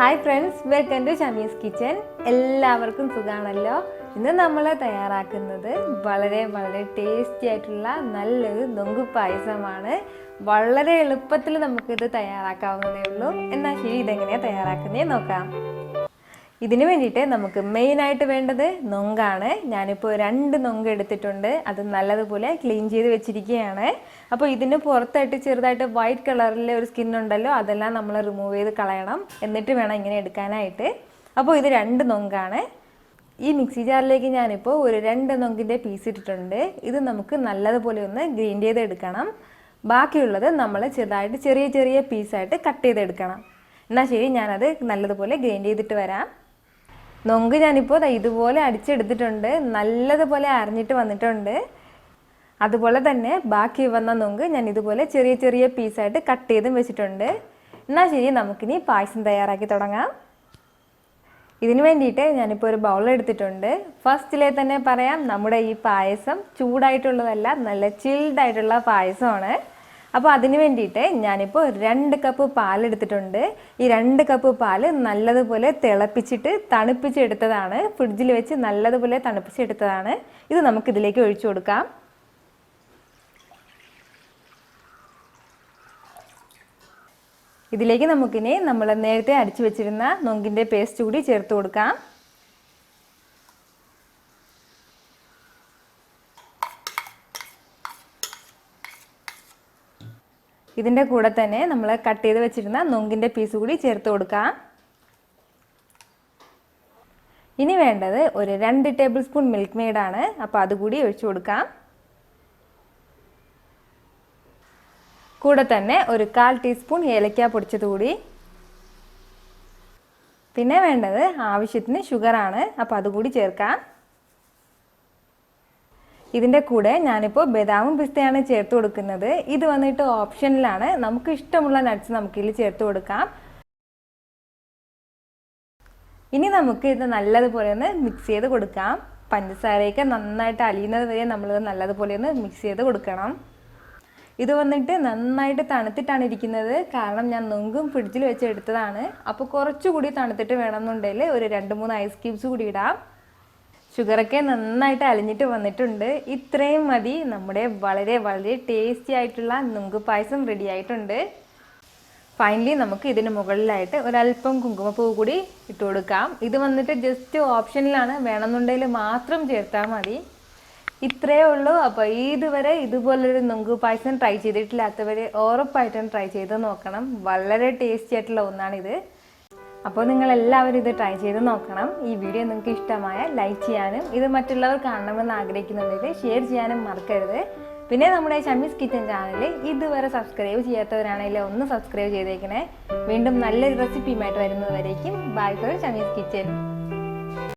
Hi friends, welcome to Shamees kitchen. എല്ലാവർക്കും സുഖമാണല്ലോ. ഇന്ന് നമ്മൾ തയ്യാറാക്കുന്നത് വളരെ വളരെ ടേസ്റ്റി ആയിട്ടുള്ള നല്ലൊരു നൊങ്ക് പായസമാണ്. വളരെ എളുപ്പത്തിൽ നമുക്കിത് തയ്യാറാക്കാവുന്നതേ ഉള്ളൂ. എന്നാൽ ശരി, ഇതെങ്ങനെയാണ് തയ്യാറാക്കുന്നത് നോക്കാം. ഇതിന് വേണ്ടിയിട്ട് നമുക്ക് മെയിനായിട്ട് വേണ്ടത് നൊങ്കാണ്. ഞാനിപ്പോൾ 2 നൊങ്ക് എടുത്തിട്ടുണ്ട്. അത് നല്ലതുപോലെ ക്ലീൻ ചെയ്ത് വെച്ചിരിക്കുകയാണ്. അപ്പോൾ ഇതിന് പുറത്തായിട്ട് ചെറുതായിട്ട് വൈറ്റ് കളറിലെ ഒരു സ്കിന്നുണ്ടല്ലോ, അതെല്ലാം നമ്മൾ റിമൂവ് ചെയ്ത് കളയണം. എന്നിട്ട് വേണം ഇങ്ങനെ എടുക്കാനായിട്ട്. അപ്പോൾ ഇത് 2 നൊങ്കാണ്. ഈ മിക്സി ജാറിലേക്ക് ഞാനിപ്പോൾ ഒരു 2 നൊങ്കിൻ്റെ പീസ് ഇട്ടിട്ടുണ്ട്. ഇത് നമുക്ക് നല്ലതുപോലെ ഒന്ന് ഗ്രൈൻഡ് ചെയ്തെടുക്കണം. ബാക്കിയുള്ളത് നമ്മൾ ചെറുതായിട്ട് ചെറിയ ചെറിയ പീസായിട്ട് കട്ട് ചെയ്തെടുക്കണം. എന്നാൽ ശരി, ഞാനത് നല്ലതുപോലെ ഗ്രൈൻഡ് ചെയ്തിട്ട് വരാം. നൊങ്ക് ഞാനിപ്പോൾ ഇതുപോലെ അടിച്ചെടുത്തിട്ടുണ്ട്. നല്ലതുപോലെ അരിഞ്ഞിട്ട് വന്നിട്ടുണ്ട്. അതുപോലെ തന്നെ ബാക്കി വന്ന നൊങ്ക് ഞാൻ ഇതുപോലെ ചെറിയ ചെറിയ പീസായിട്ട് കട്ട് ചെയ്തും വെച്ചിട്ടുണ്ട്. എന്നാൽ ശരി, നമുക്കിനി പായസം തയ്യാറാക്കി തുടങ്ങാം. ഇതിന് വേണ്ടിയിട്ട് ഞാനിപ്പോൾ ഒരു ബൗൾ എടുത്തിട്ടുണ്ട്. ഫസ്റ്റിലെ തന്നെ പറയാം, നമ്മുടെ ഈ പായസം ചൂടായിട്ടുള്ളതല്ല, നല്ല ചിൽഡായിട്ടുള്ള പായസമാണ്. അപ്പോൾ അതിന് വേണ്ടിയിട്ട് ഞാനിപ്പോൾ 2 കപ്പ് പാലെടുത്തിട്ടുണ്ട്. ഈ 2 കപ്പ് പാല് നല്ലതുപോലെ തിളപ്പിച്ചിട്ട് തണുപ്പിച്ചെടുത്തതാണ്. ഫ്രിഡ്ജിൽ വെച്ച് നല്ലതുപോലെ തണുപ്പിച്ചെടുത്തതാണ്. ഇത് നമുക്കിതിലേക്ക് ഒഴിച്ചു കൊടുക്കാം. ഇതിലേക്ക് നമുക്കിനി നമ്മൾ നേരത്തെ അടിച്ചു വെച്ചിരുന്ന നൊങ്കിൻ്റെ പേസ്റ്റ് കൂടി ചേർത്ത് കൊടുക്കാം. ഇതിൻ്റെ കൂടെ തന്നെ നമ്മൾ കട്ട് ചെയ്ത് വെച്ചിരുന്ന നൊങ്കിൻ്റെ പീസ് കൂടി ചേർത്ത് കൊടുക്കാം. ഇനി വേണ്ടത് ഒരു 2 ടേബിൾ സ്പൂൺ മിൽക്ക് മെയ്ഡാണ്. അപ്പോൾ അതുകൂടി ഒഴിച്ചു കൊടുക്കാം. കൂടെ തന്നെ ഒരു 1/4 ടീസ്പൂൺ ഏലക്ക പൊടിച്ചത് കൂടി. പിന്നെ വേണ്ടത് ആവശ്യത്തിന് ഷുഗറാണ്. അപ്പോൾ അതുകൂടി ചേർക്കാം. ഇതിൻ്റെ കൂടെ ഞാനിപ്പോൾ ബദാമും പിസ്തയാണ് ചേർത്ത് കൊടുക്കുന്നത്. ഇത് വന്നിട്ട് ഓപ്ഷനിലാണ്. നമുക്ക് ഇഷ്ടമുള്ള നട്ട്സ് നമുക്കിതിൽ ചേർത്ത് കൊടുക്കാം. ഇനി നമുക്ക് ഇത് നല്ലതുപോലെ ഒന്ന് മിക്സ് ചെയ്ത് കൊടുക്കാം. പഞ്ചസാരയൊക്കെ നന്നായിട്ട് അലിയുന്നത് വരെ നമ്മളിത് നല്ലതുപോലെ ഒന്ന് മിക്സ് ചെയ്ത് കൊടുക്കണം. ഇത് വന്നിട്ട് നന്നായിട്ട് തണുത്തിട്ടാണ് ഇരിക്കുന്നത്. കാരണം ഞാൻ നൊങ്കും ഫ്രിഡ്ജിൽ വെച്ച് എടുത്തതാണ്. അപ്പോൾ കുറച്ചുകൂടി തണുത്തിട്ട് വേണമെന്നുണ്ടെങ്കിൽ ഒരു 2-3 ഐസ് ക്യൂബ്സ് കൂടി ഇടാം. ഷുഗറൊക്കെ നന്നായിട്ട് അലിഞ്ഞിട്ട് വന്നിട്ടുണ്ട്. ഇത്രയും മതി. നമ്മുടെ വളരെ വളരെ ടേസ്റ്റി ആയിട്ടുള്ള നൊങ്ക് പായസം റെഡി ആയിട്ടുണ്ട്. ഫൈനലി നമുക്ക് ഇതിന് മുകളിലായിട്ട് ഒരല്പം കുങ്കുമപ്പൂ കൂടി ഇട്ട് കൊടുക്കാം. ഇത് വന്നിട്ട് ജസ്റ്റ് ഓപ്ഷനിലാണ്. വേണമെന്നുണ്ടെങ്കിൽ മാത്രം ചേർത്താൽ മതി. ഇത്രയേ ഉള്ളൂ. അപ്പോൾ ഇതുവരെ ഇതുപോലൊരു നൊങ്ക് പായസം ട്രൈ ചെയ്തിട്ടില്ലാത്തവർ ഉറപ്പായിട്ടും ട്രൈ ചെയ്ത് നോക്കണം. വളരെ ടേസ്റ്റി ആയിട്ടുള്ള ഒന്നാണിത്. അപ്പോൾ നിങ്ങളെല്ലാവരും ഇത് ട്രൈ ചെയ്ത് നോക്കണം. ഈ വീഡിയോ നിങ്ങൾക്ക് ഇഷ്ടമായ ലൈക്ക് ചെയ്യാനും ഇത് മറ്റുള്ളവർ കാണണമെന്ന് ആഗ്രഹിക്കുന്നുണ്ടെങ്കിൽ ഷെയർ ചെയ്യാനും മറക്കരുത്. പിന്നെ നമ്മുടെ ഷമീസ് കിച്ചൻ ചാനൽ ഇതുവരെ സബ്സ്ക്രൈബ് ചെയ്യാത്തവരാണെങ്കിൽ ഒന്ന് സബ്സ്ക്രൈബ് ചെയ്തേക്കണേ. വീണ്ടും നല്ലൊരു റെസിപ്പിയുമായിട്ട് വരുന്നതുവരേക്കും ബൈ ഫ്രം ഷമീസ് കിച്ചൻ.